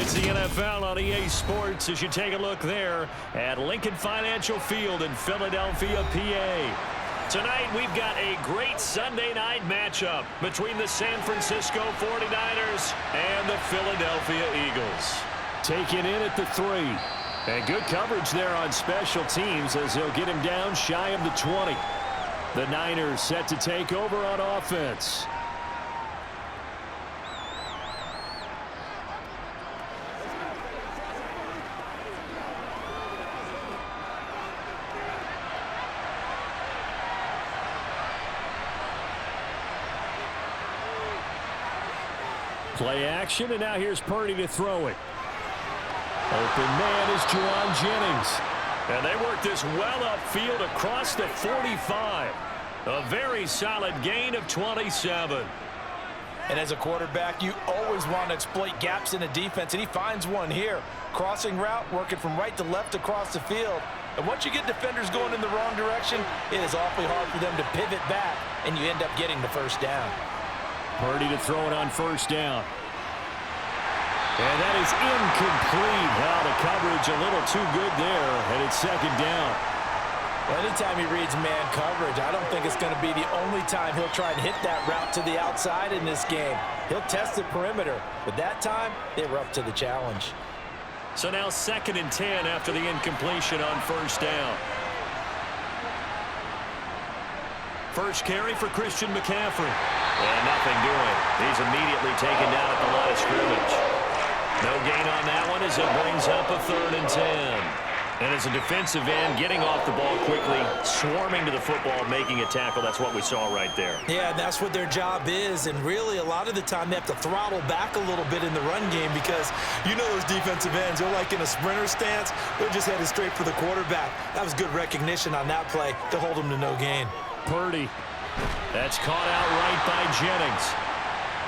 It's the NFL on EA Sports as you take a look there at Lincoln Financial Field in Philadelphia, PA. Tonight, we've got a great Sunday night matchup between the San Francisco 49ers and the Philadelphia Eagles. Taken in at the 3. And good coverage there on special teams as they'll get him down shy of the 20. The Niners set to take over on offense. Play action, and now here's Purdy to throw it. Open man is Juwan Jennings. And they work this well upfield across the 45. A very solid gain of 27. And as a quarterback, you always want to exploit gaps in the defense, and he finds one here. Crossing route, working from right to left across the field. And once you get defenders going in the wrong direction, it is awfully hard for them to pivot back, and you end up getting the first down. Purdy to throw it on first down. And that is incomplete. Well, the coverage a little too good there, and it's second down. Well, anytime he reads man coverage, I don't think it's going to be the only time he'll try and hit that route to the outside in this game. He'll test the perimeter, but that time, they were up to the challenge. So now 2nd and 10 after the incompletion on first down. First carry for Christian McCaffrey. And nothing doing. He's immediately taken down at the line of scrimmage. No gain on that one as it brings up a 3rd and 10. And as a defensive end, getting off the ball quickly, swarming to the football, making a tackle. That's what we saw right there. Yeah, and that's what their job is. And really, a lot of the time, they have to throttle back a little bit in the run game because you know those defensive ends, they're like in a sprinter stance. They're just headed straight for the quarterback. That was good recognition on that play to hold them to no gain. Purdy. That's caught out right by Jennings.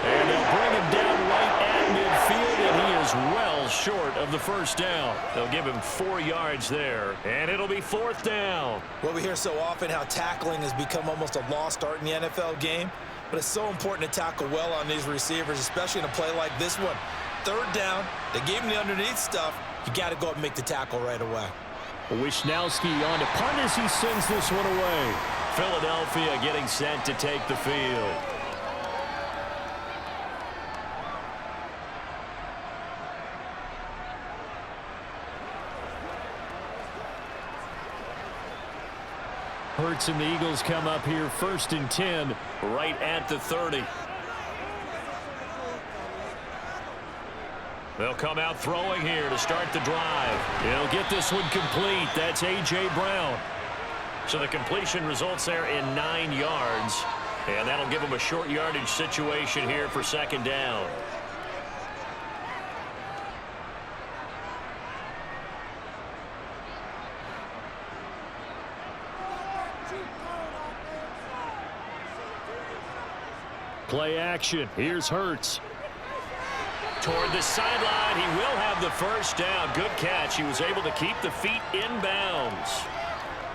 And they'll bring him down right at midfield, and he is well short of the first down. They'll give him 4 yards there, and it'll be 4th down. Well, we hear so often how tackling has become almost a lost art in the NFL game, but it's so important to tackle well on these receivers, especially in a play like this one. 3rd down, they gave him the underneath stuff. You got to go up and make the tackle right away. Wisnowski on to punt as he sends this one away. Philadelphia getting set to take the field. Hurts and the Eagles come up here 1st and 10 right at the 30. They'll come out throwing here to start the drive. He'll get this one complete. That's A.J. Brown. So the completion results there in 9 yards. And that'll give them a short yardage situation here for 2nd down. Play action. Here's Hurts. Toward the sideline, he will have the first down. Good catch. He was able to keep the feet in bounds.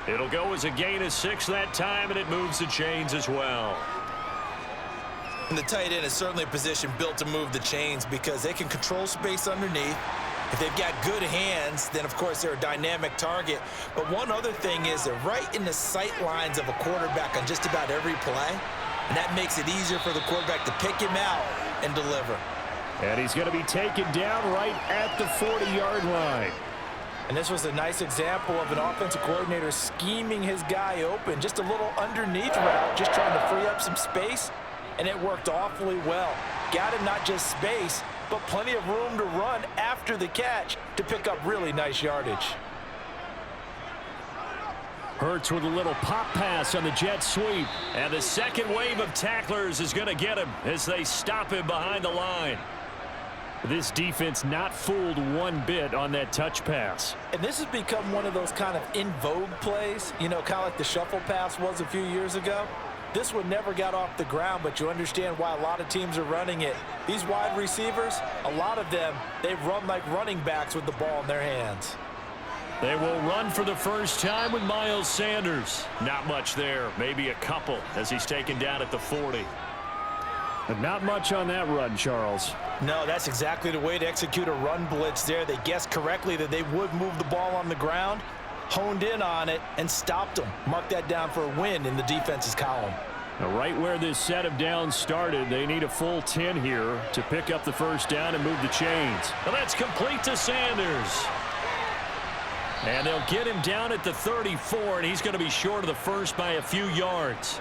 It'll go as a gain of 6 that time, and it moves the chains as well. And the tight end is certainly a position built to move the chains because they can control space underneath. If they've got good hands, then, of course, they're a dynamic target. But one other thing is they're right in the sight lines of a quarterback on just about every play. And that makes it easier for the quarterback to pick him out and deliver. And he's going to be taken down right at the 40-yard line. And this was a nice example of an offensive coordinator scheming his guy open. Just a little underneath route, just trying to free up some space. And it worked awfully well. Got him not just space, but plenty of room to run after the catch to pick up really nice yardage. Hurts with a little pop pass on the jet sweep. And the second wave of tacklers is going to get him as they stop him behind the line. This defense not fooled one bit on that touch pass. And this has become one of those kind of in vogue plays, you know, kind of like the shuffle pass was a few years ago. This one never got off the ground, but you understand why a lot of teams are running it. These wide receivers, a lot of them, they run like running backs with the ball in their hands. They will run for the first time with Miles Sanders. Not much there, maybe a couple as he's taken down at the 40. But not much on that run, Charles. No, that's exactly the way to execute a run blitz there. They guessed correctly that they would move the ball on the ground, honed in on it, and stopped them. Mark that down for a win in the defense's column. Now, right where this set of downs started, they need a full 10 here to pick up the first down and move the chains. Well, that's complete to Sanders. And they'll get him down at the 34, and he's going to be short of the first by a few yards.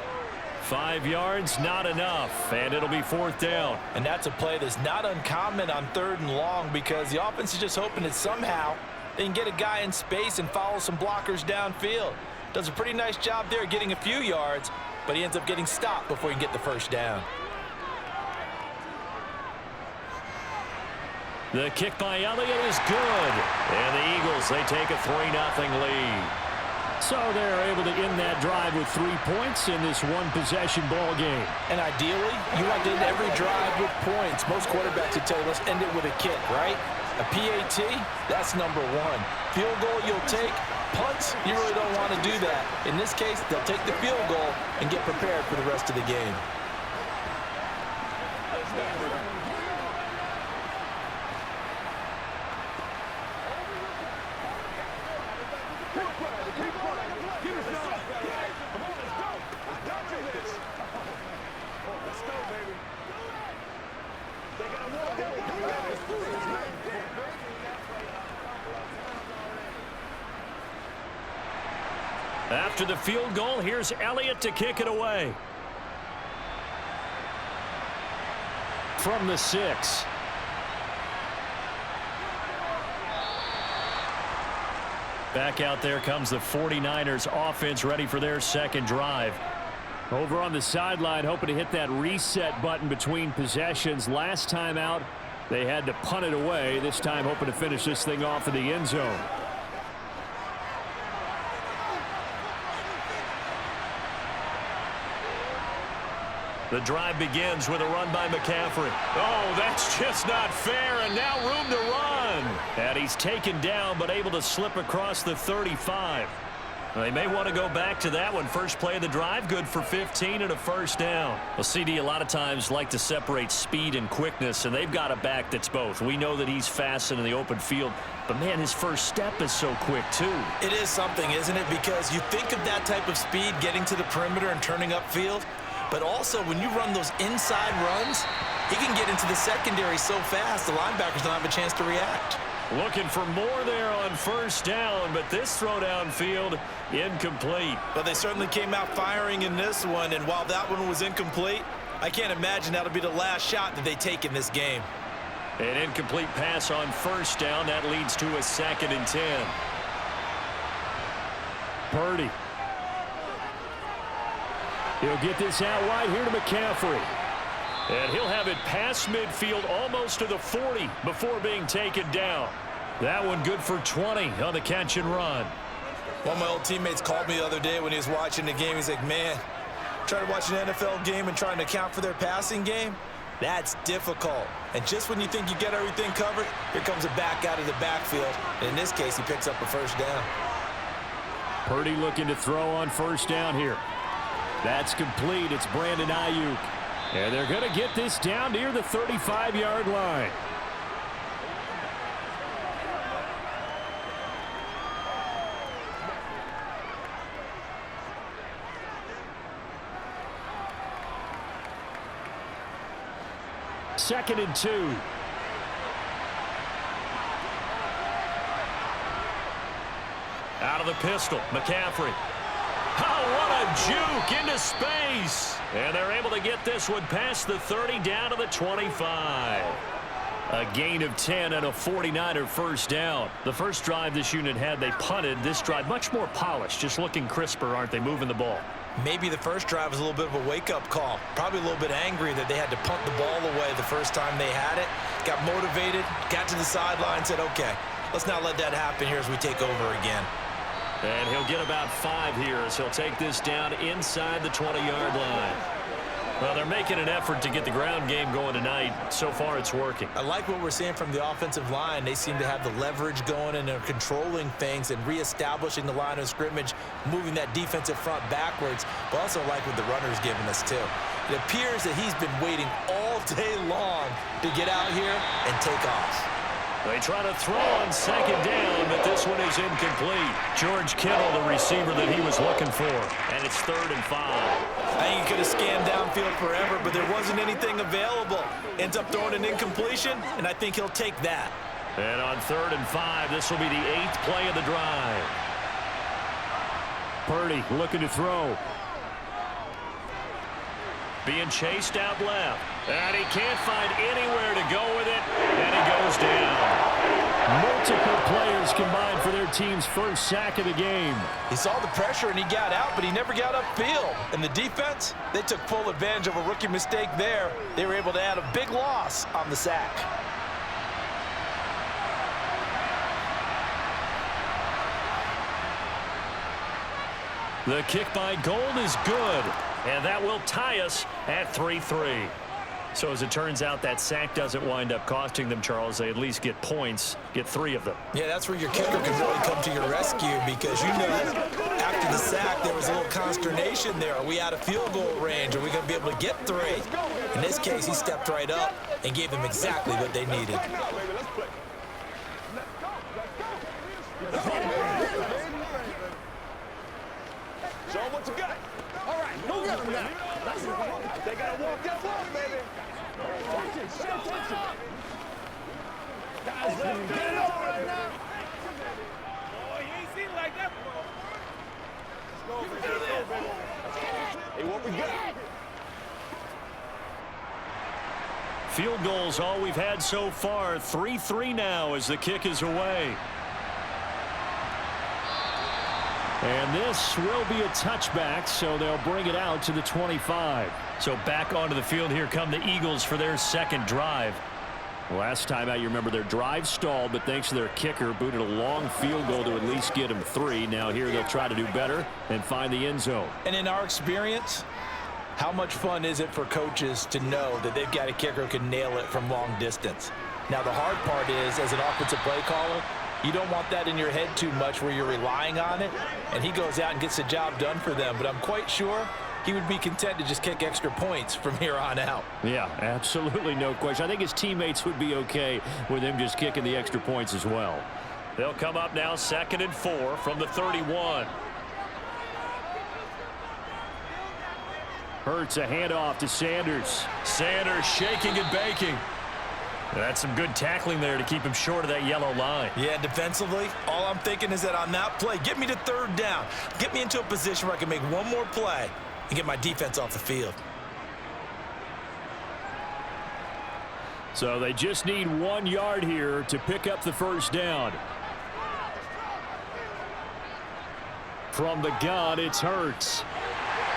5 yards, not enough, and it'll be fourth down. And that's a play that's not uncommon on 3rd and long because the offense is just hoping that somehow they can get a guy in space and follow some blockers downfield. Does a pretty nice job there getting a few yards, but he ends up getting stopped before he can get the first down. The kick by Elliott is good. And the Eagles, they take a 3-0 lead. So they're able to end that drive with 3 points in this one-possession ball game. And ideally, you want to end every drive with points. Most quarterbacks would tell you, let's end it with a kick, right? A PAT, that's number 1. Field goal you'll take. Punts, you really don't want to do that. In this case, they'll take the field goal and get prepared for the rest of the game. After the field goal, here's Elliott to kick it away. From the 6. Back out there comes the 49ers offense ready for their second drive. Over on the sideline, hoping to hit that reset button between possessions. Last time out, they had to punt it away. This time, hoping to finish this thing off in the end zone. The drive begins with a run by McCaffrey. Oh, that's just not fair, and now room to run. And he's taken down, but able to slip across the 35. They may want to go back to that one. First play of the drive, good for 15 and a first down. Well, CD a lot of times like to separate speed and quickness, and they've got a back that's both. We know that he's fast in the open field, but, man, his first step is so quick, too. It is something, isn't it? Because you think of that type of speed getting to the perimeter and turning upfield, but also when you run those inside runs, he can get into the secondary so fast the linebackers don't have a chance to react. Looking for more there on first down, but this throw downfield incomplete. Well, they certainly came out firing in this one, and while that one was incomplete, I can't imagine that'll be the last shot that they take in this game. An incomplete pass on first down. That leads to a 2nd and 10. Purdy. He'll get this out wide here to McCaffrey. And he'll have it past midfield almost to the 40 before being taken down. That one good for 20 on the catch and run. One of my old teammates called me the other day when he was watching the game. He's like, man, trying to watch an NFL game and trying to account for their passing game, that's difficult. And just when you think you get everything covered, here comes a back out of the backfield. And in this case, he picks up a first down. Purdy looking to throw on first down here. That's complete. It's Brandon Ayuk. And they're going to get this down near the 35-yard line. Second and 2. Out of the pistol, McCaffrey. Oh, what a juke into space. And they're able to get this one past the 30 down to the 25. A gain of 10 and a 49er first down. The first drive this unit had, they punted. This drive much more polished, just looking crisper, aren't they, moving the ball? Maybe the first drive was a little bit of a wake-up call. Probably a little bit angry that they had to punt the ball away the first time they had it. Got motivated, got to the sideline, said, okay, let's not let that happen here as we take over again. And he'll get about 5 here as he'll take this down inside the 20-yard line. Well, they're making an effort to get the ground game going tonight. So far, it's working. I like what we're seeing from the offensive line. They seem to have the leverage going, and they're controlling things and reestablishing the line of scrimmage, moving that defensive front backwards, but also like what the runner's giving us, too. It appears that he's been waiting all all day long to get out here and take off. They try to throw on second down, but this one is incomplete. George Kittle, the receiver that he was looking for. And it's 3rd and 5. I think he could have scanned downfield forever, but there wasn't anything available. Ends up throwing an incompletion, and I think he'll take that. And on 3rd and 5, this will be the 8th play of the drive. Purdy looking to throw. Being chased out left. And he can't find anywhere to go with it. And he goes down. Multiple players combined for their team's first sack of the game. He saw the pressure and he got out, but he never got upfield. And the defense, they took full advantage of a rookie mistake there. They were able to add a big loss on the sack. The kick by Gold is good, and that will tie us at 3-3. So as it turns out, that sack doesn't wind up costing them, Charles. They at least get points, get 3 of them. Yeah, that's where your kicker can really come to your rescue because, you know, after the sack, there was a little consternation there. Are we out of field goal range? Are we going to be able to get 3? In this case, he stepped right up and gave them exactly what they needed. Show them what you got. All right, go get them now. They got to walk that walk, baby. Watch it, pay attention. Guys, let him get it over right now. Oh, you ain't seen it like that before. Let's go, baby. Hey, what we got? Field goals all we've had so far. 3-3 now as the kick is away. And this will be a touchback, so they'll bring it out to the 25. So back onto the field here come the Eagles for their second drive. Last time out, you remember their drive stalled, but thanks to their kicker, booted a long field goal to at least get them 3. Now here they'll try to do better and find the end zone. And in our experience, how much fun is it for coaches to know that they've got a kicker who can nail it from long distance? Now the hard part is, as an offensive play caller, you don't want that in your head too much where you're relying on it, and he goes out and gets the job done for them. But I'm quite sure he would be content to just kick extra points from here on out. Yeah, absolutely no question. I think his teammates would be okay with him just kicking the extra points as well. They'll come up now 2nd and 4 from the 31. Hurts a handoff to Sanders. Sanders shaking and baking. That's some good tackling there to keep him short of that yellow line. Yeah, defensively, all I'm thinking is that on that play, get me to 3rd down. Get me into a position where I can make one more play and get my defense off the field. So they just need 1 yard here to pick up the first down. From the gun, it's Hurts.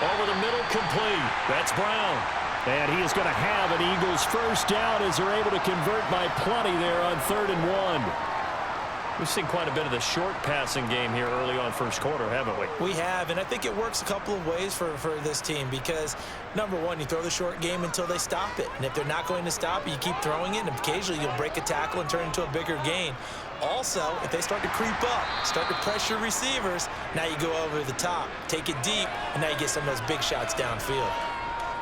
Over the middle, complete. That's Brown. And he is going to have an Eagles first down as they're able to convert by plenty there on 3rd and 1. We've seen quite a bit of the short passing game here early on first quarter, haven't we? We have, and I think it works a couple of ways for this team because, number one, you throw the short game until they stop it. And if they're not going to stop it, you keep throwing it, and occasionally you'll break a tackle and turn it into a bigger gain. Also, if they start to creep up, start to pressure receivers, now you go over the top, take it deep, and now you get some of those big shots downfield.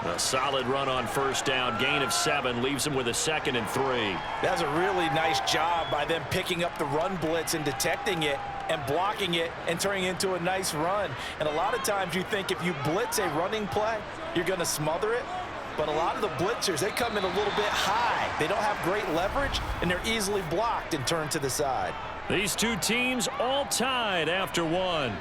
A solid run on first down. Gain of 7 leaves him with a 2nd and 3. That's a really nice job by them picking up the run blitz and detecting it and blocking it and turning it into a nice run. And a lot of times you think if you blitz a running play, you're going to smother it. But a lot of the blitzers, they come in a little bit high. They don't have great leverage, and they're easily blocked and turned to the side. These two teams all tied after 1.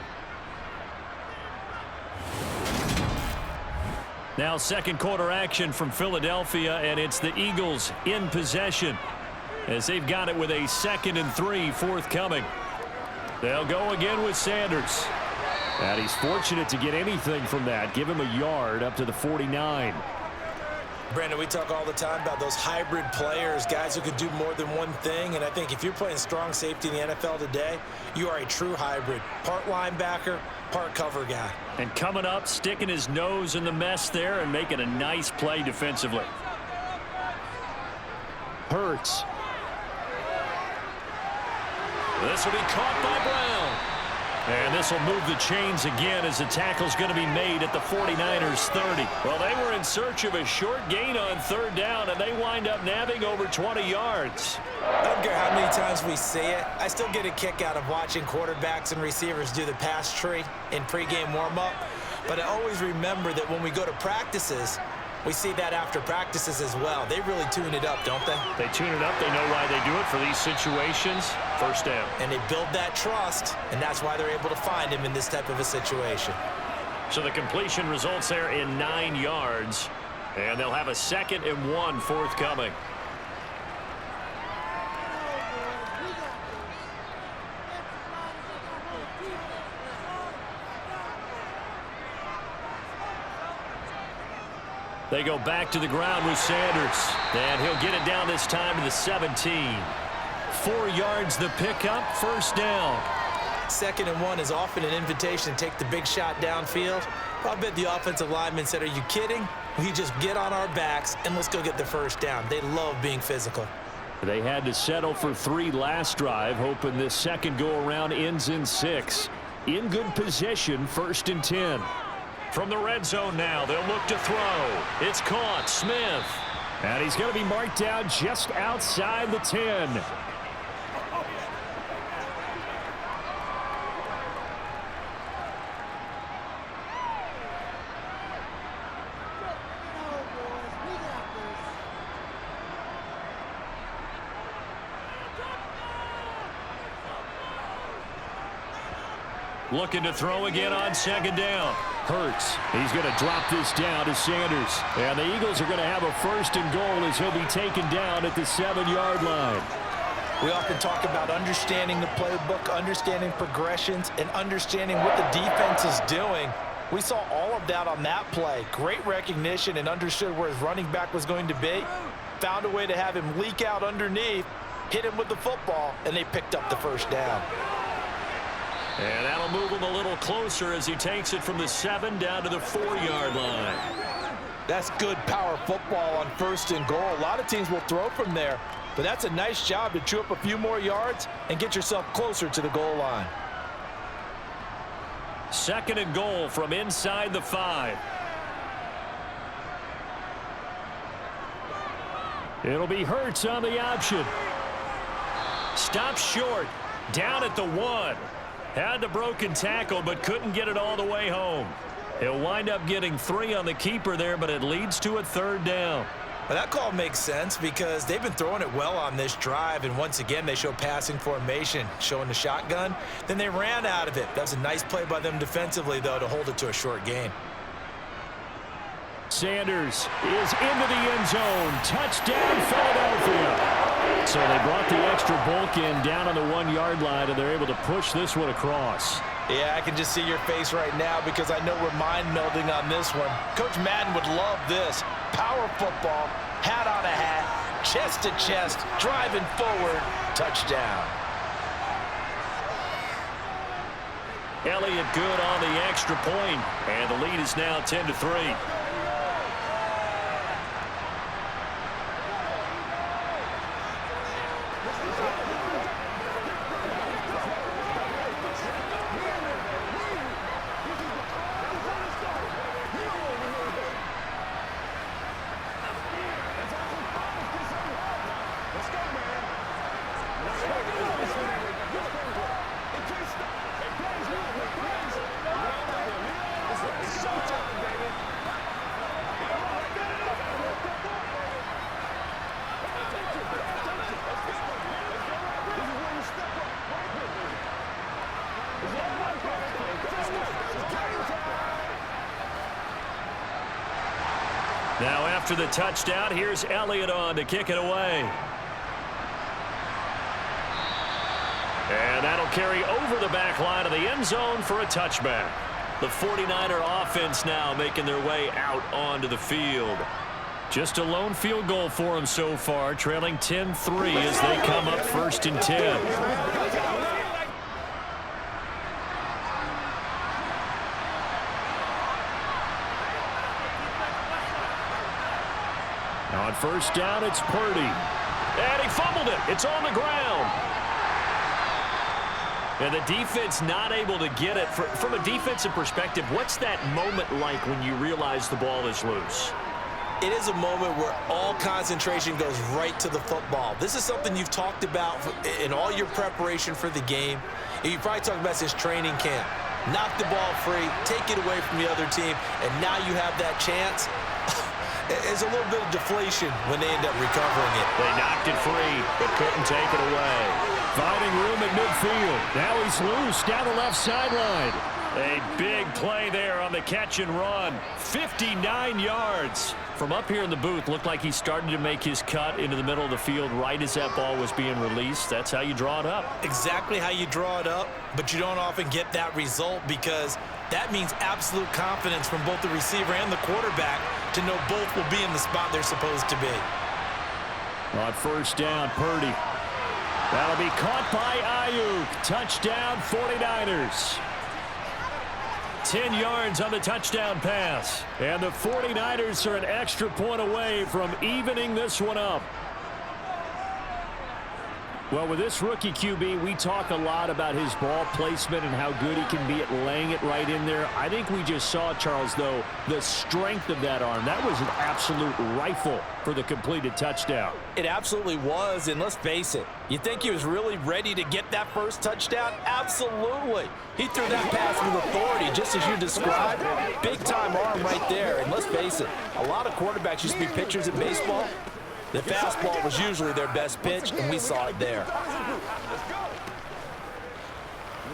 Now second quarter action from Philadelphia, and it's the Eagles in possession as they've got it with a 2nd and 3 forthcoming. They'll go again with Sanders. And he's fortunate to get anything from that. Give him a yard up to the 49. Brandon, we talk all the time about those hybrid players, guys who could do more than one thing. And I think if you're playing strong safety in the NFL today, you are a true hybrid. Part linebacker, part cover guy. And coming up, sticking his nose in the mess there and making a nice play defensively. Hurts. This will be caught by Brown. And this will move the chains again as the tackle's going to be made at the 49ers 30. Well, they were in search of a short gain on third down, and they wind up nabbing over 20 yards. I don't care how many times we see it. I still get a kick out of watching quarterbacks and receivers do the pass tree in pregame warm-up. But I always remember that when we go to practices, we see that after practices as well. They really tune it up, don't they? They tune it up. They know why they do it for these situations. First down. And they build that trust, and that's why they're able to find him in this type of a situation. So the completion results there in 9 yards, and they'll have a 2nd and 1 forthcoming. They go back to the ground with Sanders, and he'll get it down this time to the 17. 4 yards the pickup, first down. 2nd and 1 is often an invitation to take the big shot downfield. I bet the offensive lineman said, are you kidding? We just get on our backs and let's go get the first down. They love being physical. They had to settle for 3 last drive, hoping this second go-around ends in 6. In good position, 1st and 10. From the red zone now, they'll look to throw. It's caught, Smith. And he's going to be marked down just outside the 10. Looking to throw again on 2nd down. Hurts. He's going to drop this down to Sanders. And the Eagles are going to have a 1st and goal as he'll be taken down at the 7-yard line. We often talk about understanding the playbook, understanding progressions, and understanding what the defense is doing. We saw all of that on that play. Great recognition and understood where his running back was going to be. Found a way to have him leak out underneath, hit him with the football, and they picked up the 1st down. And that'll move him a little closer as he takes it from the 7 down to the 4-yard line. That's good power football on 1st and goal. A lot of teams will throw from there, but that's a nice job to chew up a few more yards and get yourself closer to the goal line. 2nd and goal from inside the 5. It'll be Hurts on the option. Stops short, down at the 1. Had the broken tackle, but couldn't get it all the way home. He'll wind up getting 3 on the keeper there, but it leads to a 3rd down. Well, that call makes sense because they've been throwing it well on this drive, and once again, they show passing formation, showing the shotgun. Then they ran out of it. That was a nice play by them defensively, though, to hold it to a short gain. Sanders is into the end zone. Touchdown, Philadelphia. So they brought the extra bulk in down on the 1-yard line, and they're able to push this one across. Yeah, I can just see your face right now because I know we're mind-melding on this one. Coach Madden would love this. Power football, hat on a hat, chest to chest, driving forward, touchdown. Elliott good on the extra point, and the lead is now 10-3. Now after the touchdown, here's Elliott on to kick it away. And that'll carry over the back line of the end zone for a touchback. The 49er offense now making their way out onto the field. Just a lone field goal for them so far, trailing 10-3 as they come up 1st and 10. On 1st down, it's Purdy. And he fumbled it. It's on the ground. And the defense not able to get it. From a defensive perspective, what's that moment like when you realize the ball is loose? It is a moment where all concentration goes right to the football. This is something you've talked about in all your preparation for the game. And you probably talked about since training camp. Knock the ball free, take it away from the other team, and now you have that chance. There's a little bit of deflation when they end up recovering it. They knocked it free, but couldn't take it away. Finding room at midfield. Now he's loose down the left sideline. A big play there on the catch and run. 59 yards. From up here in the booth, looked like he started to make his cut into the middle of the field right as that ball was being released. That's how you draw it up. Exactly how you draw it up, but you don't often get that result because that means absolute confidence from both the receiver and the quarterback to know both will be in the spot they're supposed to be. On first down, Purdy. That'll be caught by Ayuk. Touchdown, 49ers. 10 yards on the touchdown pass. And the 49ers are an extra point away from evening this one up. Well, with this rookie QB, we talk a lot about his ball placement and how good he can be at laying it right in there. I think we just saw, Charles, though, the strength of that arm. That was an absolute rifle for the completed touchdown. It absolutely was, and let's face it, you think he was really ready to get that first touchdown? Absolutely. He threw that pass with authority, just as you described. Big-time arm right there, and let's face it, a lot of quarterbacks used to be pitchers in baseball. The fastball was usually their best pitch, and we saw it there. Let's go.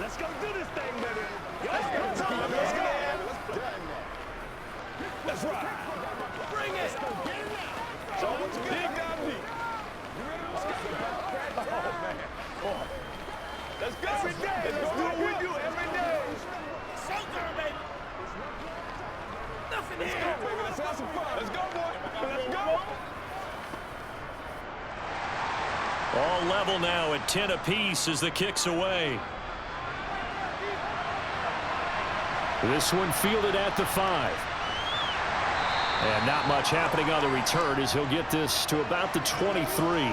Let's go do this thing, baby. Let's go. Let's go. Let's ride. Bring it. So what's big down deep? Oh, man. Oh. Let's go. Every day. Let's do it with you every day. Showtime, baby. Nothing here. Let's go, baby. Let's have some fun. Let's go, boy. Let's go. All level now at 10 apiece as the kick's away. This one fielded at the 5. And not much happening on the return as he'll get this to about the 23.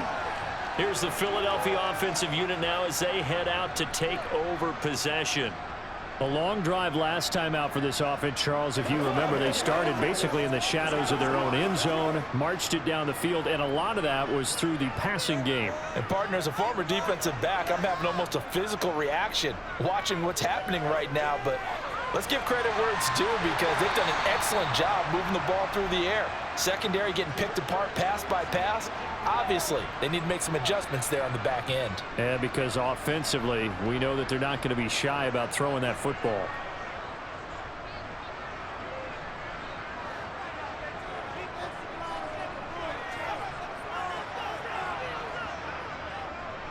Here's the Philadelphia offensive unit now as they head out to take over possession. A long drive last time out for this offense, Charles. If you remember, they started basically in the shadows of their own end zone, marched it down the field, and a lot of that was through the passing game. And partner, as a former defensive back, I'm having almost a physical reaction watching what's happening right now. But let's give credit where it's due because they've done an excellent job moving the ball through the air. Secondary getting picked apart pass by pass. Obviously, they need to make some adjustments there on the back end. And because offensively, we know that they're not going to be shy about throwing that football.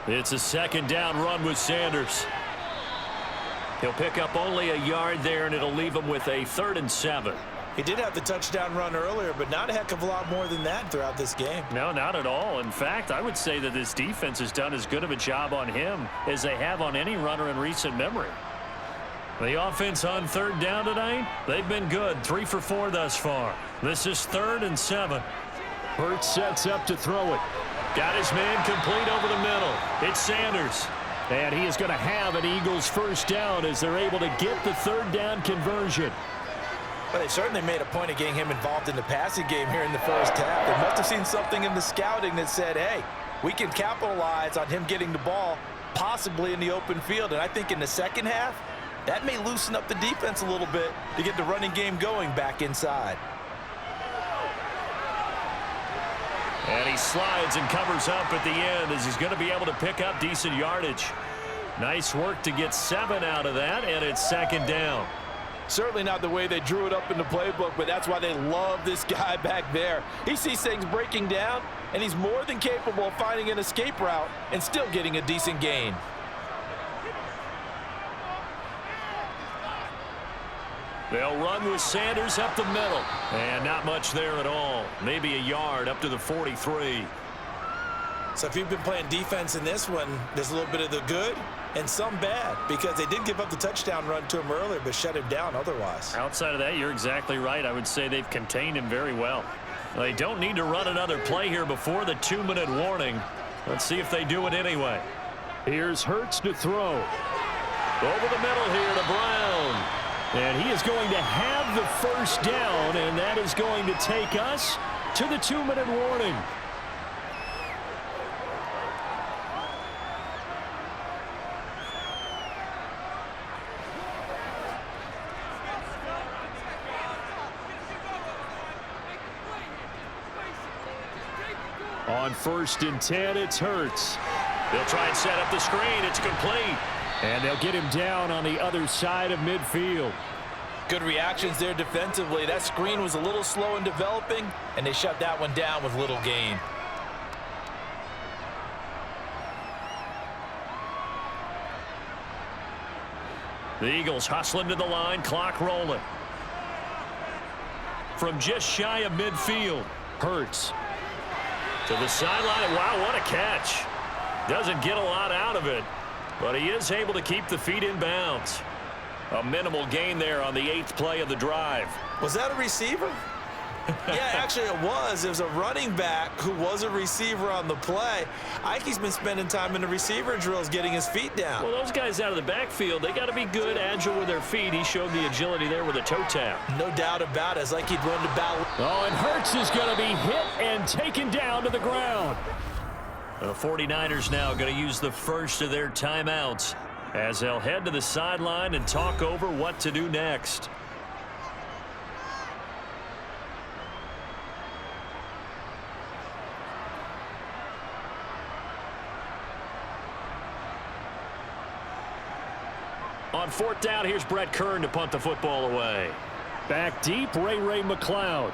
It's a second down run with Sanders. He'll pick up only a yard there, and it'll leave him with a 3rd and 7. He did have the touchdown run earlier, but not a heck of a lot more than that throughout this game. No, not at all. In fact, I would say that this defense has done as good of a job on him as they have on any runner in recent memory. The offense on 3rd down tonight, they've been good. 3 for 4 thus far. This is 3rd and 7. Hurts sets up to throw it. Got his man complete over the middle. It's Sanders. And he is going to have an Eagles first down as they're able to get the 3rd down conversion. But they certainly made a point of getting him involved in the passing game here in the first half. They must have seen something in the scouting that said, hey, we can capitalize on him getting the ball possibly in the open field. And I think in the second half, that may loosen up the defense a little bit to get the running game going back inside. And he slides and covers up at the end as he's going to be able to pick up decent yardage. Nice work to get 7 out of that, and it's 2nd down. Certainly not the way they drew it up in the playbook, but that's why they love this guy back there. He sees things breaking down, and he's more than capable of finding an escape route and still getting a decent gain. They'll run with Sanders up the middle. And not much there at all. Maybe a yard up to the 43. So if you've been playing defense in this one, there's a little bit of the good and some bad because they did give up the touchdown run to him earlier but shut him down otherwise. Outside of that, you're exactly right. I would say they've contained him very well. They don't need to run another play here before the 2-minute warning. Let's see if they do it anyway. Here's Hurts to throw. Over the middle here to Brown. And he is going to have the first down, and that is going to take us to the 2-minute warning. On 1st and 10, it's Hurts. They'll try and set up the screen. It's complete. And they'll get him down on the other side of midfield. Good reactions there defensively. That screen was a little slow in developing, and they shut that one down with little gain. The Eagles hustling to the line, clock rolling. From just shy of midfield, Hurts. To the sideline. Wow, what a catch. Doesn't get a lot out of it, but he is able to keep the feet in bounds. A minimal gain there on the 8th play of the drive. Was that a receiver? Yeah, actually it was. It was a running back who was a receiver on the play. Ike's been spending time in the receiver drills getting his feet down. Well, those guys out of the backfield, they got to be good, agile with their feet. He showed the agility there with a toe tap. No doubt about it. It's like he'd run to battle. Oh, and Hurts is going to be hit and taken down to the ground. The 49ers now going to use the first of their timeouts as they'll head to the sideline and talk over what to do next. On 4th down, here's Brett Kern to punt the football away. Back deep, Ray McLeod.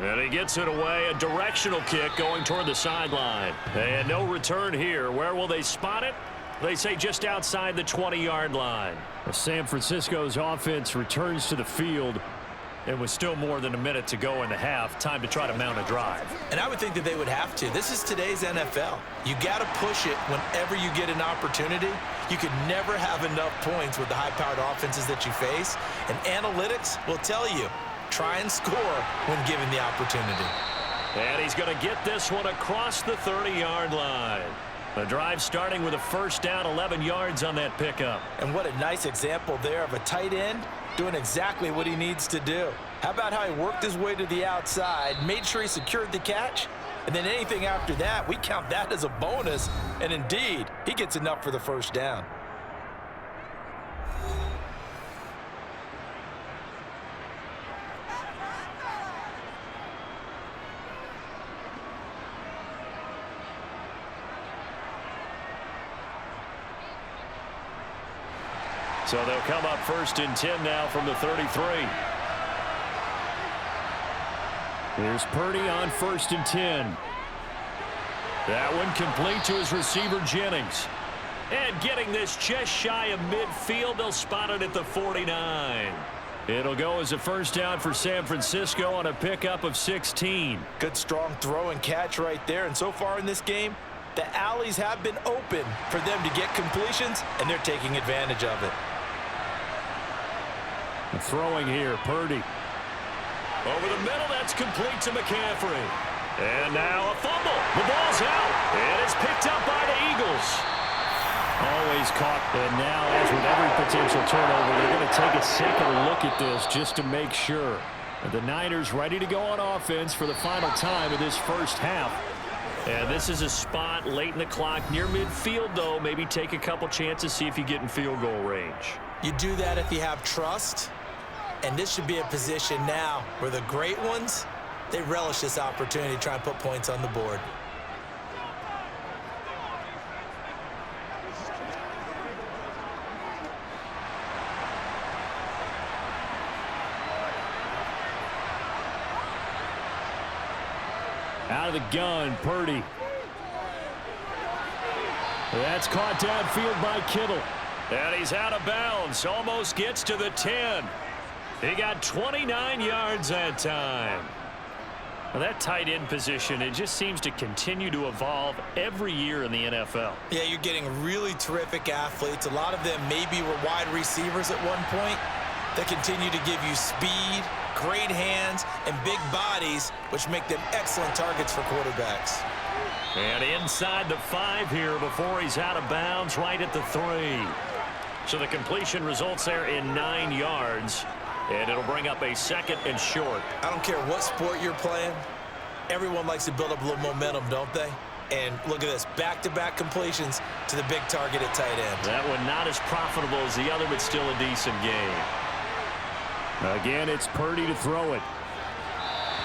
And he gets it away. A directional kick going toward the sideline. And no return here. Where will they spot it? They say just outside the 20-yard line. San Francisco's offense returns to the field. It was still more than a minute to go in the half. Time to try to mount a drive. And I would think that they would have to. This is today's NFL. You got to push it whenever you get an opportunity. You could never have enough points with the high-powered offenses that you face. And analytics will tell you, try and score when given the opportunity. And he's going to get this one across the 30-yard line. The drive starting with a first down, 11 yards on that pickup. And what a nice example there of a tight end doing exactly what he needs to do. How about how he worked his way to the outside, made sure he secured the catch, and then anything after that, we count that as a bonus. And indeed, he gets enough for the first down. So they'll come up 1st and 10 now from the 33. Here's Purdy on 1st and 10. That one complete to his receiver, Jennings. And getting this just shy of midfield, they'll spot it at the 49. It'll go as a first down for San Francisco on a pickup of 16. Good strong throw and catch right there. And so far in this game, the alleys have been open for them to get completions, and they're taking advantage of it. And throwing here, Purdy. Over the middle, that's complete to McCaffrey. And now a fumble. The ball's out. It is picked up by the Eagles. Always caught. And now, as with every potential turnover, they're going to take a second look at this just to make sure. And the Niners ready to go on offense for the final time of this first half. And this is a spot late in the clock near midfield, though. Maybe take a couple chances, see if you get in field goal range. You do that if you have trust. And this should be a position now where the great ones, they relish this opportunity to try and put points on the board. Out of the gun, Purdy. That's caught downfield by Kittle. And he's out of bounds. Almost gets to the 10. He got 29 yards that time. Well, that tight end position, it just seems to continue to evolve every year in the NFL. Yeah, you're getting really terrific athletes. A lot of them maybe were wide receivers at one point. They continue to give you speed, great hands, and big bodies, which make them excellent targets for quarterbacks. And inside the 5 here before he's out of bounds right at the 3. So the completion results there in 9 yards, and it'll bring up a 2nd and short. I don't care what sport you're playing. Everyone likes to build up a little momentum, don't they? And look at this, back-to-back completions to the big target at tight end. That one not as profitable as the other, but still a decent game. Again, it's Purdy to throw it.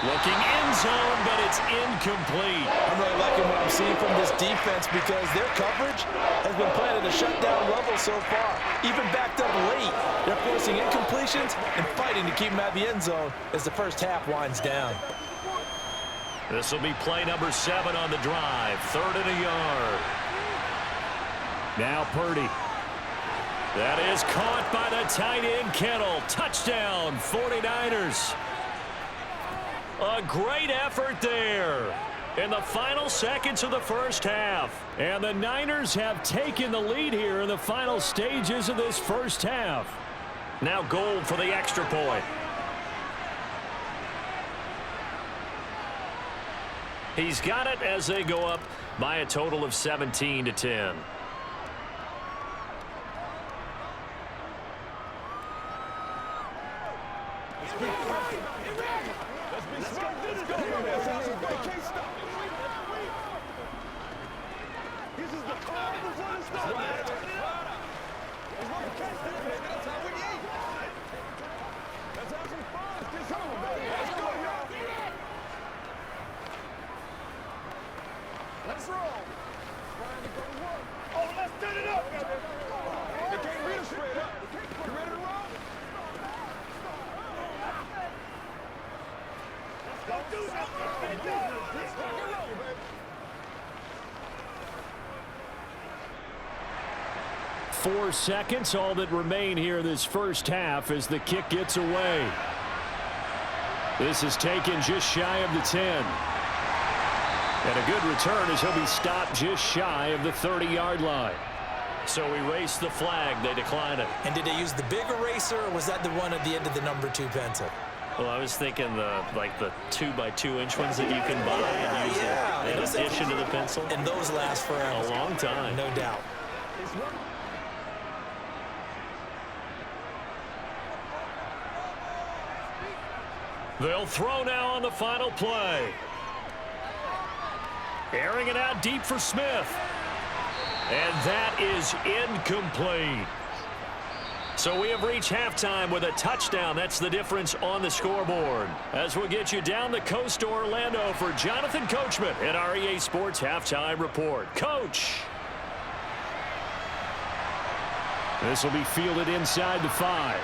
Looking end zone, but it's incomplete. I'm really liking what I'm seeing from this defense because their coverage has been playing at a shutdown level so far. Even backed up late, they're forcing incompletions and fighting to keep them at the end zone as the first half winds down. This will be play number 7 on the drive. 3rd and a yard. Now Purdy. That is caught by the tight end, Kittle. Touchdown, 49ers. A great effort there in the final seconds of the first half. And the Niners have taken the lead here in the final stages of this first half. Now Gold for the extra point. He's got it as they go up by a total of 17-10. Let's roll. Oh, let's turn it up. They can't beat us straight up. You ready to roll? Let's go do this. Let's go. 4 seconds, all that remain here this first half as the kick gets away. This is taken just shy of the 10. And a good return as he'll be stopped just shy of the 30-yard line. So we race the flag. They decline it. And did they use the big eraser, or was that the one at the end of the number 2 pencil? Well, I was thinking the 2x2-inch ones that you can buy and use in addition to the pencil. And those last forever. A long time. No doubt. They'll throw now on the final play. Airing it out deep for Smith. And that is incomplete. So we have reached halftime with a touchdown. That's the difference on the scoreboard. As we'll get you down the coast to Orlando for Jonathan Coachman at our EA Sports Halftime Report. Coach. This will be fielded inside the 5.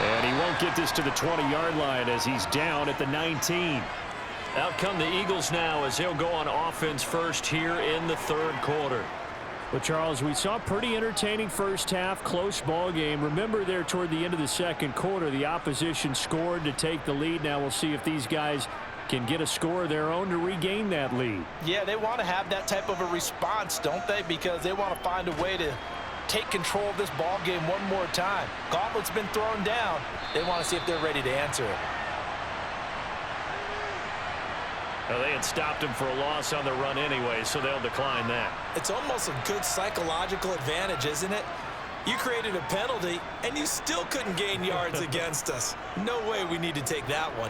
And he won't get this to the 20-yard line as he's down at the 19. Out come the Eagles now as they'll go on offense first here in the 3rd quarter. Well, Charles, we saw a pretty entertaining first half, close ball game. Remember there toward the end of the 2nd quarter, the opposition scored to take the lead. Now we'll see if these guys can get a score of their own to regain that lead. Yeah, they want to have that type of a response, don't they? Because they want to find a way to take control of this ball game one more time. Gauntlet's been thrown down. They want to see if they're ready to answer it. Well, they had stopped him for a loss on the run anyway, so they'll decline that. It's almost a good psychological advantage, isn't it? You created a penalty, and you still couldn't gain yards against us. No way we need to take that one.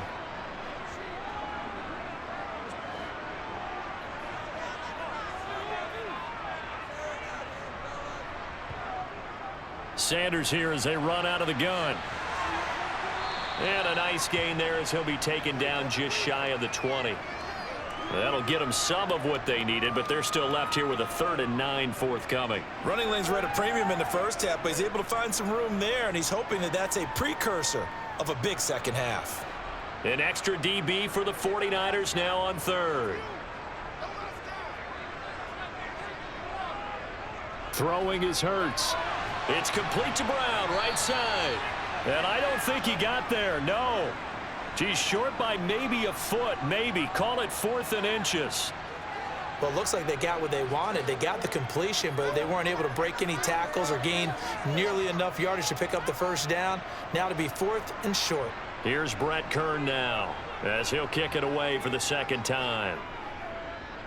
Sanders here as they run out of the gun. And a nice gain there as he'll be taken down just shy of the 20. That'll get them some of what they needed, but they're still left here with a 3rd and 9 forthcoming. Running lanes were at a premium in the first half, but he's able to find some room there, and he's hoping that that's a precursor of a big second half. An extra DB for the 49ers now on 3rd. Throwing is Hurts. It's complete to Brown, right side. And I don't think he got there, no. He's short by maybe a foot, maybe. Call it 4th and inches. Well, it looks like they got what they wanted. They got the completion, but they weren't able to break any tackles or gain nearly enough yardage to pick up the first down. Now to be 4th and short. Here's Brett Kern now as he'll kick it away for the 2nd time.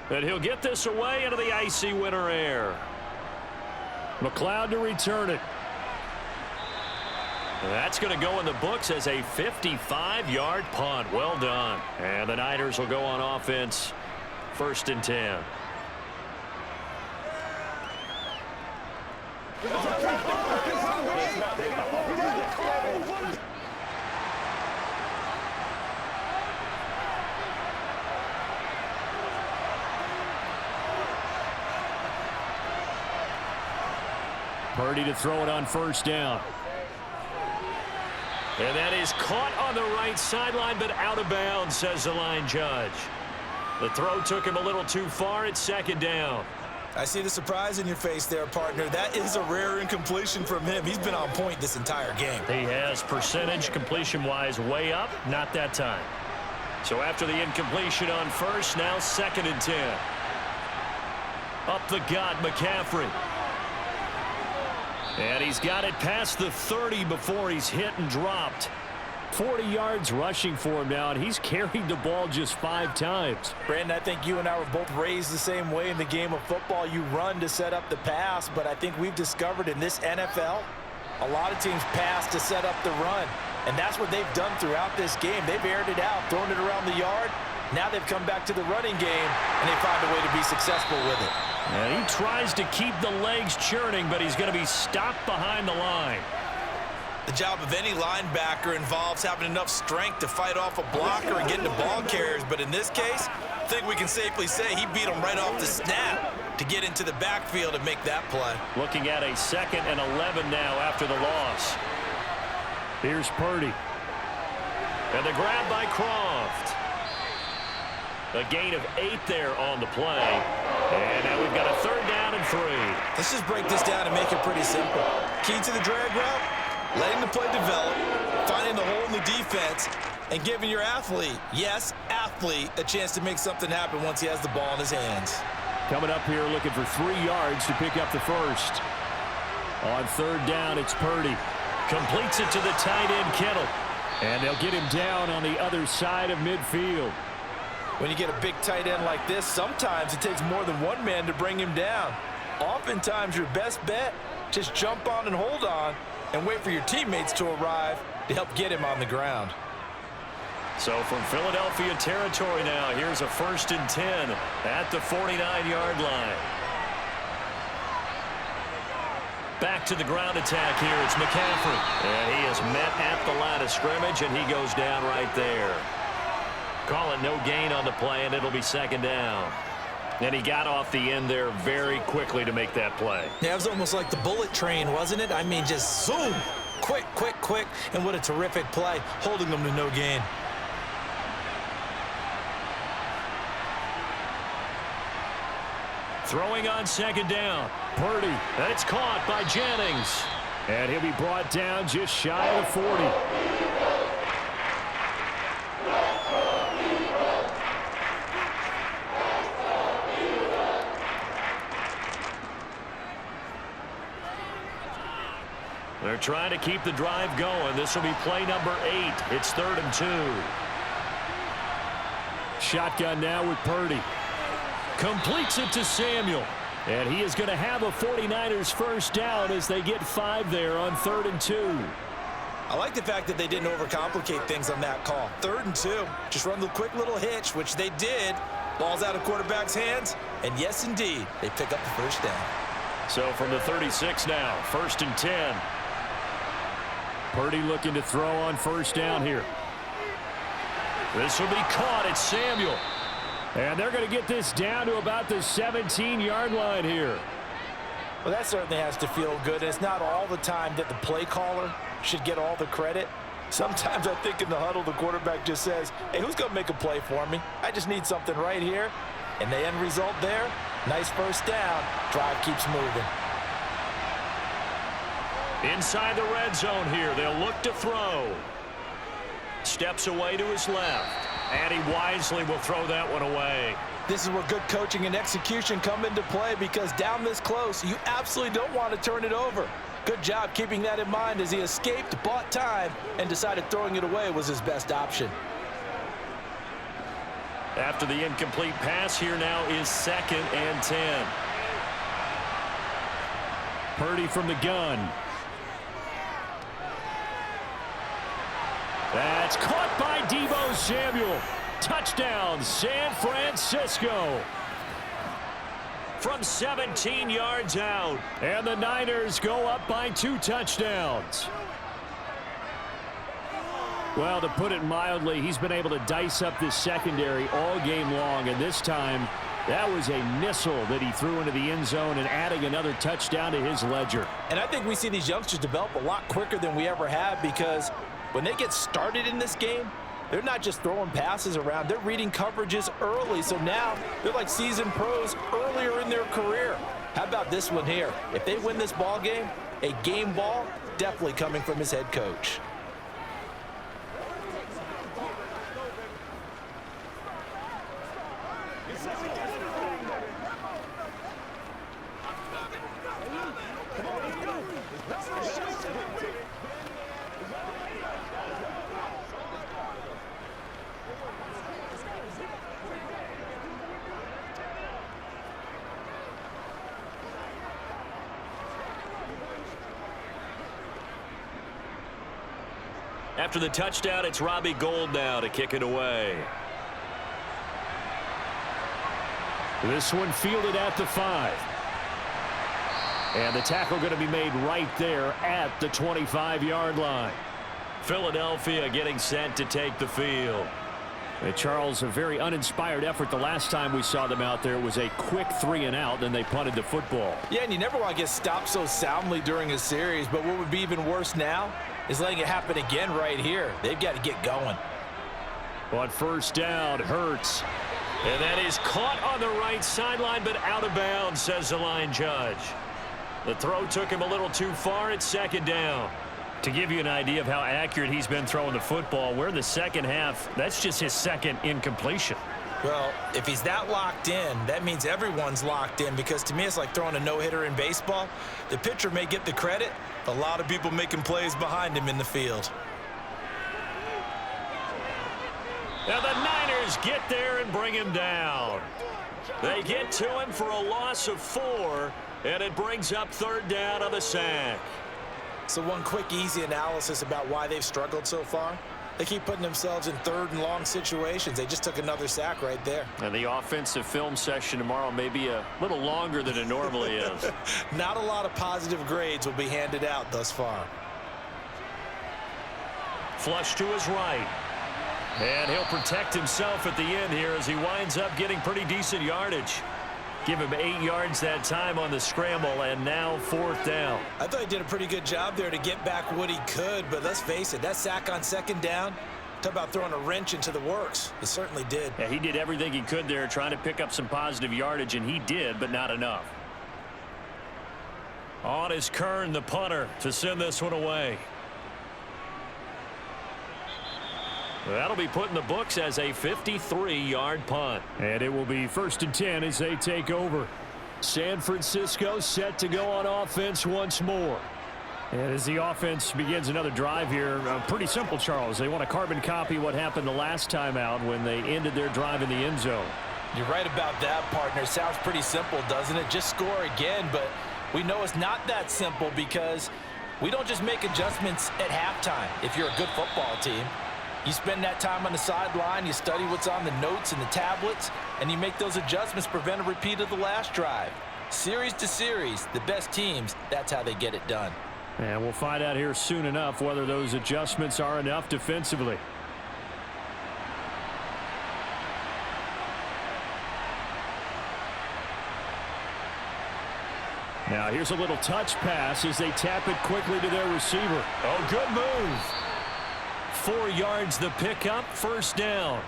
And he'll get this away into the icy winter air. McLeod to return it. That's going to go in the books as a 55-yard punt. Well done. And the Niners will go on offense, 1st and 10. Purdy to throw it on 1st down. And that is caught on the right sideline, but out of bounds, says the line judge. The throw took him a little too far. It's 2nd down. I see the surprise in your face there, partner. That is a rare incompletion from him. He's been on point this entire game. He has percentage completion-wise way up, not that time. So after the incompletion on 1st, now 2nd and 10. Up the gut, McCaffrey. And he's got it past the 30 before he's hit and dropped. 40 yards rushing for him now, and he's carried the ball just 5 times. Brandon, I think you and I were both raised the same way in the game of football. You run to set up the pass, but I think we've discovered in this NFL, a lot of teams pass to set up the run. And that's what they've done throughout this game. They've aired it out, thrown it around the yard. Now they've come back to the running game, and they find a way to be successful with it. And he tries to keep the legs churning, but he's going to be stopped behind the line. The job of any linebacker involves having enough strength to fight off a blocker and get into ball carriers. But in this case, I think we can safely say he beat him right off the snap to get into the backfield and make that play. Looking at a 2nd and 11 now after the loss. Here's Purdy. And the grab by Croft. A gain of 8 there on the play. And now we've got a 3rd down and 3. Let's just break this down and make it pretty simple. Key to the drag route, letting the play develop, finding the hole in the defense, and giving your athlete, yes, athlete, a chance to make something happen once he has the ball in his hands. Coming up here looking for 3 yards to pick up the 1st. On 3rd down, it's Purdy. Completes it to the tight end, Kittle. And they'll get him down on the other side of midfield. When you get a big tight end like this, sometimes it takes more than one man to bring him down. Oftentimes, your best bet, just jump on and hold on and wait for your teammates to arrive to help get him on the ground. So from Philadelphia territory now, here's a 1st and 10 at the 49-yard line. Back to the ground attack here. It's McCaffrey. And he is met at the line of scrimmage, and he goes down right there. Call it no gain on the play, and it'll be 2nd down. And he got off the end there very quickly to make that play. Yeah, it was almost like the bullet train, wasn't it? I mean, just zoom. Quick, quick, quick. And what a terrific play, holding them to no gain. Throwing on 2nd down. Purdy. That's caught by Jennings. And he'll be brought down just shy of the 40. They're trying to keep the drive going. This will be play number 8. It's 3rd and 2. Shotgun now with Purdy. Completes it to Samuel. And he is going to have a 49ers 1st down as they get 5 there on 3rd and 2. I like the fact that they didn't overcomplicate things on that call. 3rd and 2. Just run the quick little hitch, which they did. Ball's out of quarterback's hands. And yes, indeed, they pick up the 1st down. So from the 36 now, 1st and 10. Purdy looking to throw on 1st down here. This will be caught. It's Samuel. And they're going to get this down to about the 17-yard line here. Well, that certainly has to feel good. It's not all the time that the play caller should get all the credit. Sometimes I think in the huddle, the quarterback just says, hey, who's going to make a play for me? I just need something right here. And the end result there, nice 1st down. Drive keeps moving. Inside the red zone here. They'll look to throw. Steps away to his left. And he wisely will throw that one away. This is where good coaching and execution come into play, because down this close, you absolutely don't want to turn it over. Good job keeping that in mind as he escaped, bought time, and decided throwing it away was his best option. After the incomplete pass, here now is 2nd and 10. Purdy from the gun. That's caught by Deebo Samuel. Touchdown, San Francisco. From 17 yards out. And the Niners go up by 2 touchdowns. Well, to put it mildly, he's been able to dice up this secondary all game long, and this time that was a missile that he threw into the end zone and adding another touchdown to his ledger. And I think we see these youngsters develop a lot quicker than we ever have, because when they get started in this game, they're not just throwing passes around. They're reading coverages early, so now they're like seasoned pros earlier in their career. How about this one here? If they win this ball game, a game ball definitely coming from his head coach. After the touchdown, it's Robbie Gould now to kick it away. This one fielded at the 5. And the tackle going to be made right there at the 25-yard line. Philadelphia getting set to take the field. And Charles, a very uninspired effort the last time we saw them out there. It was a quick 3-and-out, then they punted the football. Yeah, and you never want to get stopped so soundly during a series, but what would be even worse now is letting it happen again right here. They've got to get going. On first down, Hurts. And that is caught on the right sideline, but out of bounds, says the line judge. The throw took him a little too far at second down. To give you an idea of how accurate he's been throwing the football, we're in the second half. That's just his second incompletion. Well, if he's that locked in, that means everyone's locked in, because to me it's like throwing a no-hitter in baseball. The pitcher may get the credit, a lot of people making plays behind him in the field. Now the Niners get there and bring him down. They get to him for a loss of 4, and it brings up third down on the sack. So one quick, easy analysis about why they've struggled so far. They keep putting themselves in third and long situations. They just took another sack right there. And the offensive film session tomorrow may be a little longer than it normally is. Not a lot of positive grades will be handed out thus far. Flush to his right. And he'll protect himself at the end here as he winds up getting pretty decent yardage. Give him 8 yards that time on the scramble, and now fourth down. I thought he did a pretty good job there to get back what he could, but let's face it, that sack on second down, talk about throwing a wrench into the works. It certainly did. Yeah, he did everything he could there trying to pick up some positive yardage, and he did, but not enough. On is Kern, the punter, to send this one away. That'll be put in the books as a 53-yard punt. And it will be 1st and 10 as they take over. San Francisco set to go on offense once more. And as the offense begins another drive here, pretty simple, Charles. They want to carbon copy what happened the last time out when they ended their drive in the end zone. You're right about that, partner. Sounds pretty simple, doesn't it? Just score again, but we know it's not that simple, because we don't just make adjustments at halftime if you're a good football team. You spend that time on the sideline, you study what's on the notes and the tablets, and you make those adjustments, prevent a repeat of the last drive. Series to series, the best teams, that's how they get it done. And we'll find out here soon enough whether those adjustments are enough defensively. Now here's a little touch pass as they tap it quickly to their receiver. Oh, good move. 4 yards the pickup, first down.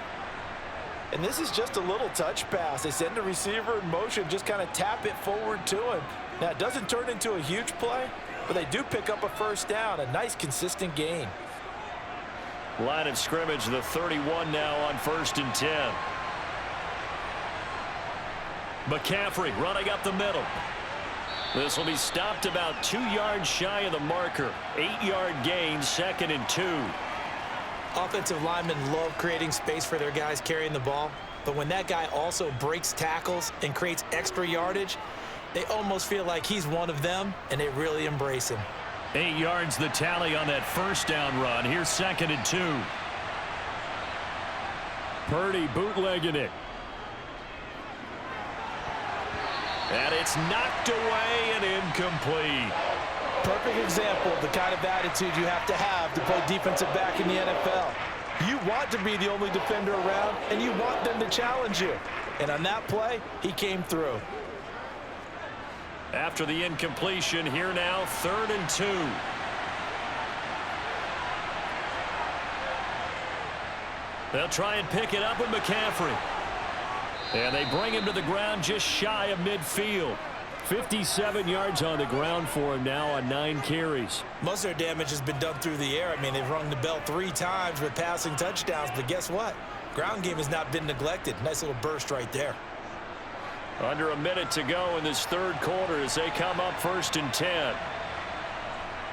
And this is just a little touch pass. They send the receiver in motion, just kind of tap it forward to him. Now, it doesn't turn into a huge play, but they do pick up a first down, a nice, consistent gain. Line of scrimmage, the 31 now on 1st and 10. McCaffrey running up the middle. This will be stopped about 2 yards shy of the marker. 8-yard gain, 2nd and 2. Offensive linemen love creating space for their guys carrying the ball, but when that guy also breaks tackles and creates extra yardage, They almost feel like he's one of them, and they really embrace him. 8 yards the tally on that first down run. Here's 2nd and 2. Purdy bootlegging it. And it's knocked away and incomplete. Perfect example of the kind of attitude you have to play defensive back in the NFL. You want to be the only defender around, and you want them to challenge you. And on that play, he came through. After the incompletion, here now, 3rd and 2. They'll try and pick it up with McCaffrey. And they bring him to the ground just shy of midfield. 57 yards on the ground for him now on 9 carries. Most of their damage has been done through the air. I mean, they've rung the bell 3 times with passing touchdowns, but guess what? Ground game has not been neglected. Nice little burst right there. Under a minute to go in this 3rd quarter as they come up 1st and 10.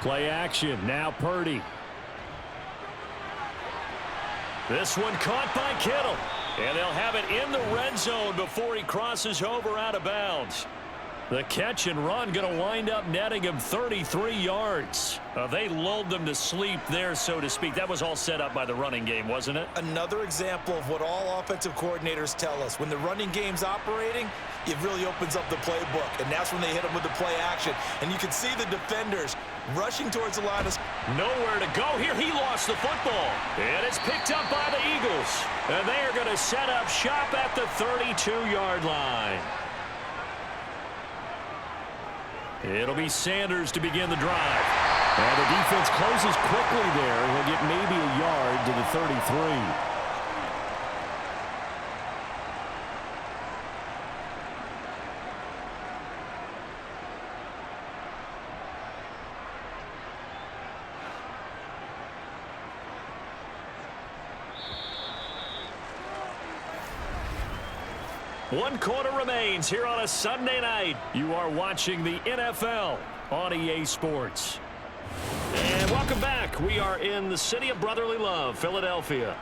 Play action, now Purdy. This one caught by Kittle. And they'll have it in the red zone before he crosses over out of bounds. The catch and run going to wind up netting him 33 yards. They lulled them to sleep there, so to speak. That was all set up by the running game, wasn't it? Another example of what all offensive coordinators tell us. When the running game's operating, it really opens up the playbook, and that's when they hit them with the play action. And you can see the defenders rushing towards the line. Nowhere to go here. He lost the football. And it's picked up by the Eagles. And they are going to set up shop at the 32-yard line. It'll be Sanders to begin the drive. And the defense closes quickly there. He'll get maybe a yard to the 33. One quarter remains here on a Sunday night. You are watching the NFL on EA Sports. And welcome back. We are in the city of brotherly love, Philadelphia.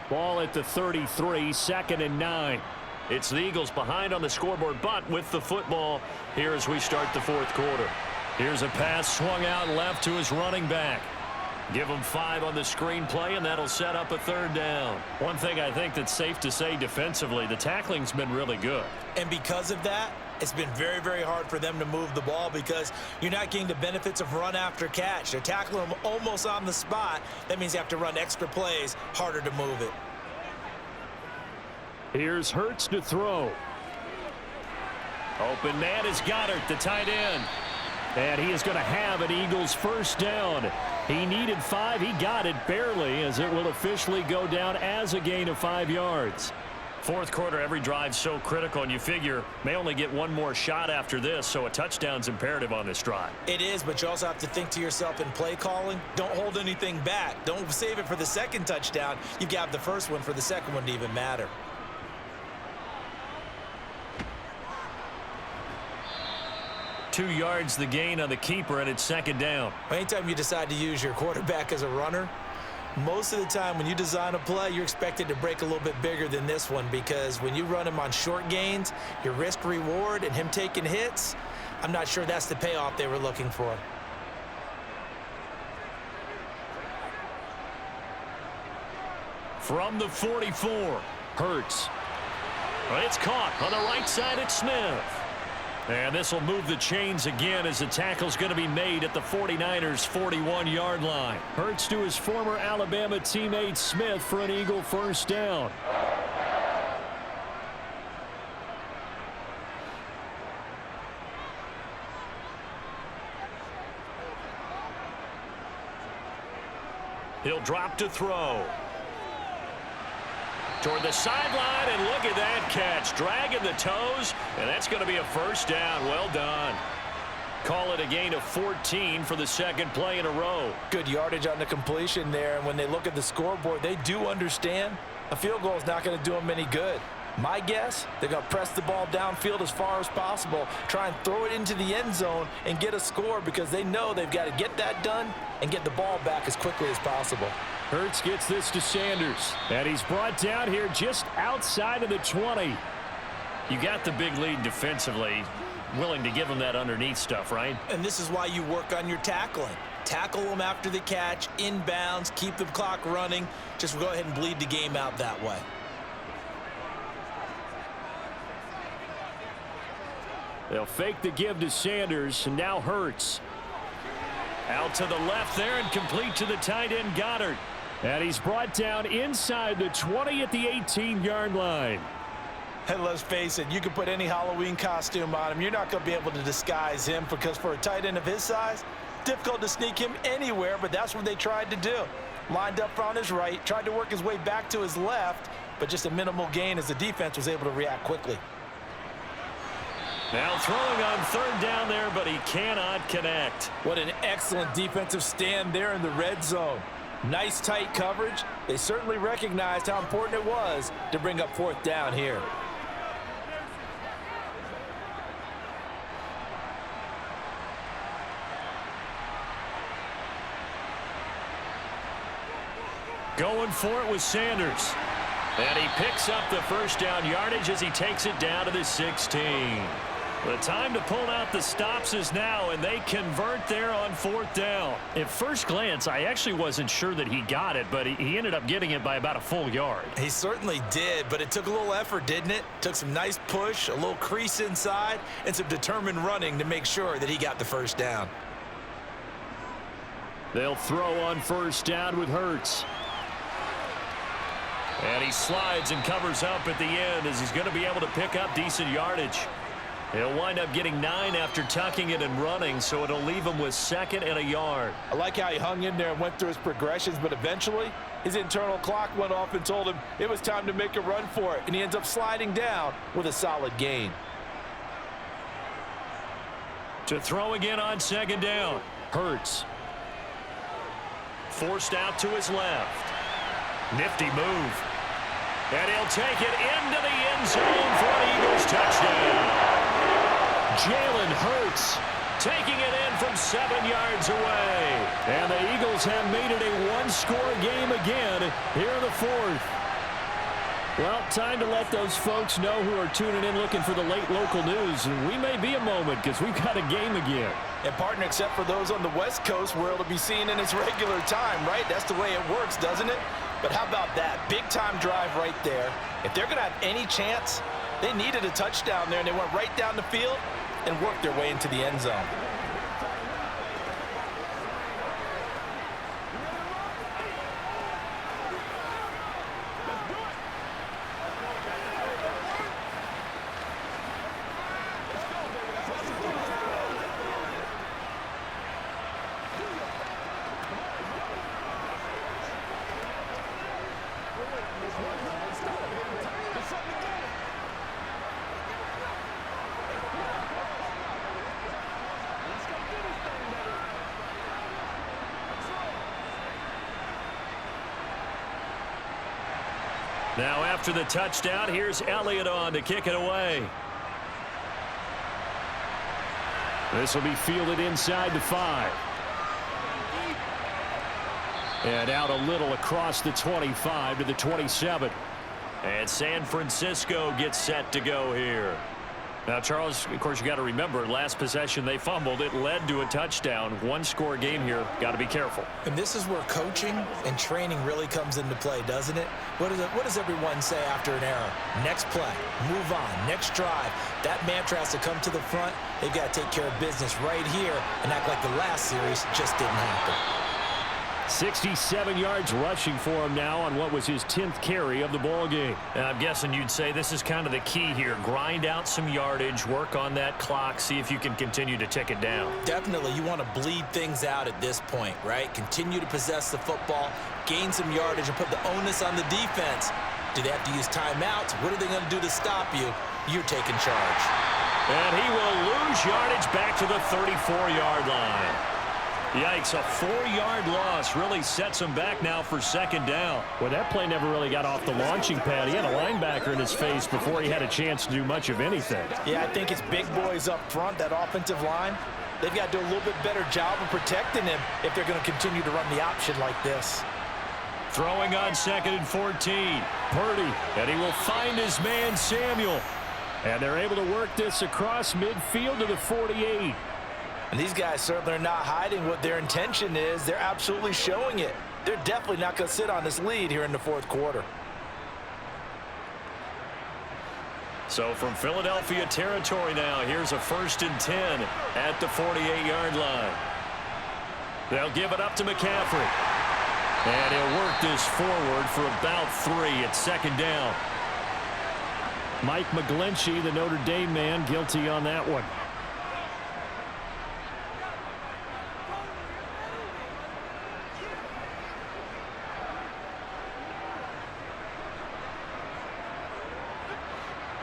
Ball at the 33, 2nd and 9. It's the Eagles behind on the scoreboard, but with the football here as we start the 4th quarter. Here's a pass swung out left to his running back. Give him 5 on the screenplay, and that'll set up a 3rd down. One thing I think that's safe to say defensively, the tackling's been really good. And because of that, it's been very, very hard for them to move the ball because you're not getting the benefits of run after catch. They're tackling them almost on the spot. That means you have to run extra plays, harder to move it. Here's Hurts to throw. Open man is Goddard, the tight end. And he is going to have an Eagles 1st down. He needed 5. He got it barely as it will officially go down as a gain of 5 yards. 4th quarter, every drive so critical, and you figure may only get one more shot after this, so a touchdown's imperative on this drive. It is, but you also have to think to yourself in play calling, don't hold anything back. Don't save it for the 2nd touchdown. You've got the 1st one for the 2nd one to even matter. Two yards the gain on the keeper, and it's 2nd down. Anytime you decide to use your quarterback as a runner, most of the time when you design a play, you're expected to break a little bit bigger than this one because when you run him on short gains, your risk reward and him taking hits, I'm not sure that's the payoff they were looking for. From the 44, Hurts. It's caught on the right side at Smith. And this will move the chains again as the tackle's going to be made at the 49ers' 41-yard line. Hurts to his former Alabama teammate Smith for an Eagle 1st down. He'll drop to throw. Toward the sideline, and look at that catch. Dragging the toes, and that's going to be a 1st down. Well done. Call it a gain of 14 for the 2nd play in a row. Good yardage on the completion there, and when they look at the scoreboard, they do understand a field goal is not going to do them any good. My guess, they're going to press the ball downfield as far as possible, try and throw it into the end zone and get a score because they know they've got to get that done and get the ball back as quickly as possible. Hurts gets this to Sanders, and he's brought down here just outside of the 20. You got the big lead defensively. willing to give him that underneath stuff, right? And this is why you work on your tackling. Tackle them after the catch, inbounds, keep the clock running. Just go ahead and bleed the game out that way. They'll fake the give to Sanders, and now Hurts. Out to the left there and complete to the tight end Goddard. And he's brought down inside the 20 at the 18-yard line. And let's face it, you can put any Halloween costume on him. You're not going to be able to disguise him because for a tight end of his size, difficult to sneak him anywhere, but that's what they tried to do. Lined up on his right, tried to work his way back to his left, but just a minimal gain as the defense was able to react quickly. Now throwing on third down there, but he cannot connect. What an excellent defensive stand there in the red zone. Nice tight coverage. They certainly recognized how important it was to bring up fourth down here. Going for it with Sanders. And he picks up the first down yardage as he takes it down to the 16. The time to pull out the stops is now, and they convert there on fourth down. At first glance, I actually wasn't sure that he got it, but he ended up getting it by about a full yard. He certainly did, but it took a little effort, didn't it? Took some nice push, a little crease inside, and some determined running to make sure that he got the first down. They'll throw on first down with Hurts. And he slides and covers up at the end as he's going to be able to pick up decent yardage. He'll wind up getting 9 after tucking it and running, so it'll leave him with second and a yard. I like how he hung in there and went through his progressions, but eventually his internal clock went off and told him it was time to make a run for it, and he ends up sliding down with a solid gain. To throw again on second down. Hurts. Forced out to his left. Nifty move. And he'll take it into the end zone for an Eagles touchdown. Jalen Hurts taking it in from 7 yards away. And the Eagles have made it a one-score game again here in the fourth. Well, time to let those folks know who are tuning in looking for the late local news. We may be a moment because we've got a game again. And partner, except for those on the West Coast, where it'll be seen in its regular time, right? That's the way it works, doesn't it? But how about that? Big-time drive right there. If they're going to have any chance, they needed a touchdown there, and they went right down the field and worked their way into the end zone. Now after the touchdown, here's Elliott on to kick it away. This will be fielded inside the 5. And out a little across the 25 to the 27. And San Francisco gets set to go here. Now, Charles, of course, you got to remember, last possession they fumbled. It led to a touchdown. One-score game here. Got to be careful. And this is where coaching and training really comes into play, doesn't it? What does everyone say after an error? Next play, move on, next drive. That mantra has to come to the front. They've got to take care of business right here and act like the last series just didn't happen. 67 yards rushing for him now on what was his 10th carry of the ball game. And I'm guessing you'd say this is kind of the key here. Grind out some yardage, work on that clock, see if you can continue to tick it down. Definitely, you want to bleed things out at this point, right? Continue to possess the football, gain some yardage, and put the onus on the defense. Do they have to use timeouts? What are they going to do to stop you? You're taking charge. And he will lose yardage back to the 34-yard line. Yikes, a 4-yard loss really sets him back now for second down. Well, that play never really got off the launching pad. He had a linebacker in his face before he had a chance to do much of anything. Yeah, I think it's big boys up front, that offensive line. They've got to do a little bit better job of protecting him if they're going to continue to run the option like this. Throwing on 2nd and 14. Purdy, and he will find his man Samuel. And they're able to work this across midfield to the 48. And these guys certainly are not hiding what their intention is. They're absolutely showing it. They're definitely not going to sit on this lead here in the fourth quarter. So from Philadelphia territory now, here's a 1st and 10 at the 48-yard line. They'll give it up to McCaffrey. And he'll work this forward for about 3 at 2nd down. Mike McGlinchey, the Notre Dame man, guilty on that one.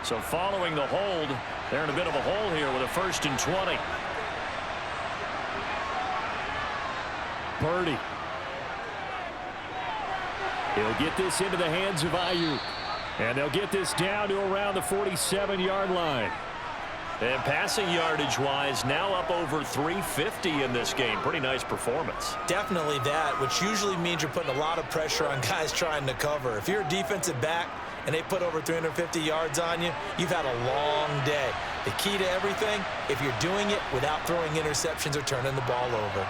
So following the hold, they're in a bit of a hole here with a 1st and 20. Purdy. He'll get this into the hands of Ayuk. And they'll get this down to around the 47-yard line. And passing yardage-wise, now up over 350 in this game. Pretty nice performance. Definitely that, which usually means you're putting a lot of pressure on guys trying to cover. If you're a defensive back and they put over 350 yards on you, you've had a long day. The key to everything, if you're doing it without throwing interceptions or turning the ball over.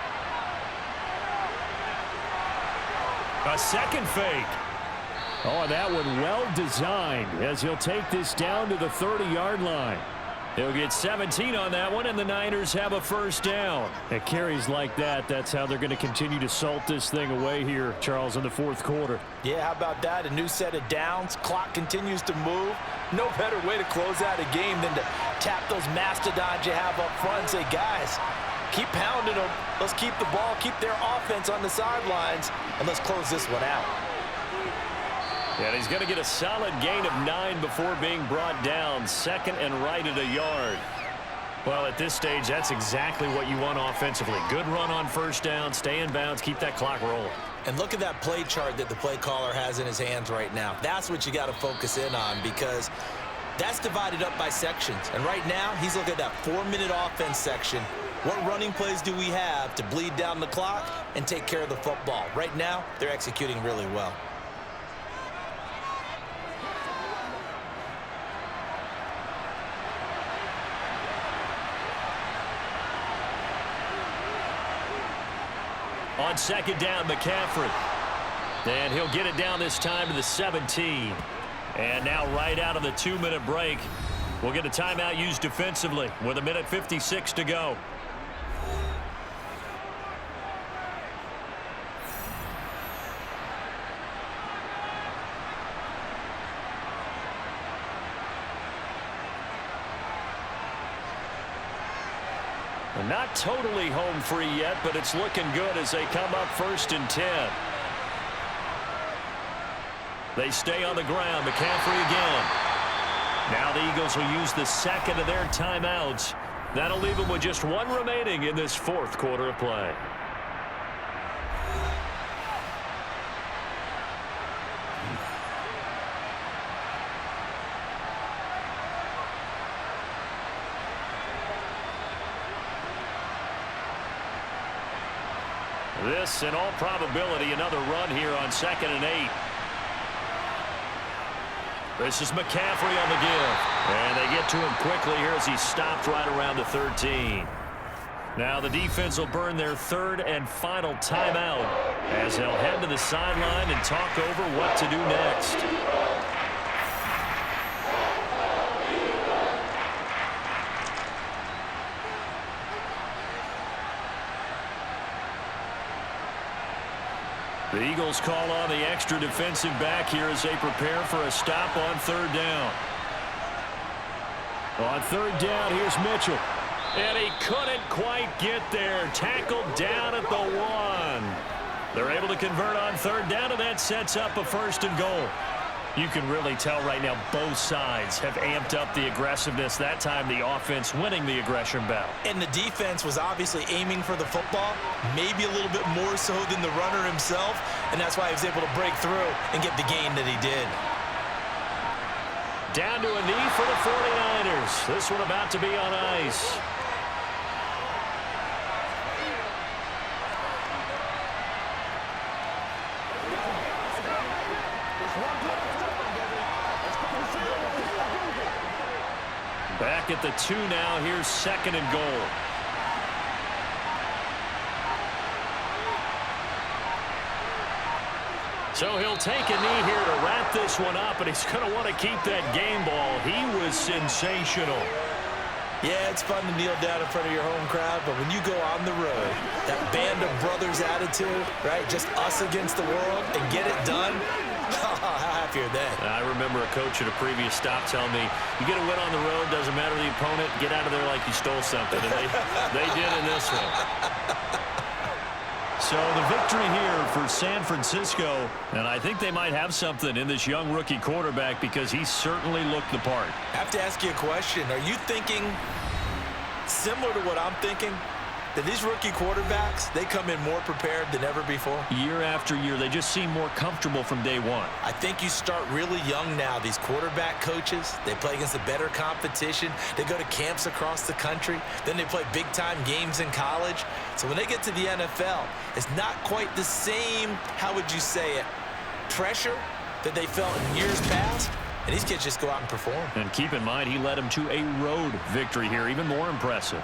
A second fake. Oh, and that one well designed as he'll take this down to the 30-yard line. He'll get 17 on that one, and the Niners have a 1st down. At carries like that, that's how they're going to continue to salt this thing away here, Charles, in the 4th quarter. Yeah, how about that? A new set of downs. Clock continues to move. No better way to close out a game than to tap those mastodons you have up front and say, guys, keep pounding them. Let's keep the ball, keep their offense on the sidelines, and let's close this one out. And he's going to get a solid gain of 9 before being brought down. 2nd and right at a yard. Well, at this stage, that's exactly what you want offensively. Good run on 1st down, stay in bounds, keep that clock rolling. And look at that play chart that the play caller has in his hands right now. That's what you got to focus in on, because that's divided up by sections. And right now, he's looking at that 4-minute offense section. What running plays do we have to bleed down the clock and take care of the football? Right now, they're executing really well. On 2nd down, McCaffrey. And he'll get it down this time to the 17. And now right out of the 2-minute break, we'll get a timeout used defensively with 1:56 to go. Not totally home free yet, but it's looking good as they come up 1st and 10. They stay on the ground. McCaffrey again. Now the Eagles will use the 2nd of their timeouts. That'll leave them with just 1 remaining in this 4th quarter of play. This, in all probability, another run here on 2nd and 8. This is McCaffrey on the give. And they get to him quickly here as he stopped right around the 13. Now the defense will burn their 3rd and final timeout as they'll head to the sideline and talk over what to do next. The Eagles call on the extra defensive back here as they prepare for a stop on 3rd down. On 3rd down, here's Mitchell. And he couldn't quite get there. Tackled down at the 1. They're able to convert on 3rd down, and that sets up a 1st and goal. You can really tell right now both sides have amped up the aggressiveness. That time the offense winning the aggression battle. And the defense was obviously aiming for the football, maybe a little bit more so than the runner himself, and that's why he was able to break through and get the gain that he did. Down to a knee for the 49ers. This one about to be on ice. Back at the 2 now. Here's 2nd and goal. So he'll take a knee here to wrap this one up, and he's going to want to keep that game ball. He was sensational. Yeah, it's fun to kneel down in front of your home crowd, but when you go on the road, that band of brothers attitude, right, just us against the world, and get it done, how happy are they? I remember a coach at a previous stop telling me, you get a win on the road, doesn't matter the opponent, get out of there like you stole something. And they did in this one. So the victory here for San Francisco, and I think they might have something in this young rookie quarterback because he certainly looked the part. I have to ask you a question. Are you thinking similar to what I'm thinking? That these rookie quarterbacks, they come in more prepared than ever before? Year after year, they just seem more comfortable from day one. I think you start really young now. These quarterback coaches, they play against a better competition. They go to camps across the country. Then they play big-time games in college. So when they get to the NFL, it's not quite the same, how would you say it, pressure that they felt in years past. And these kids just go out and perform. And keep in mind, he led them to a road victory here, even more impressive.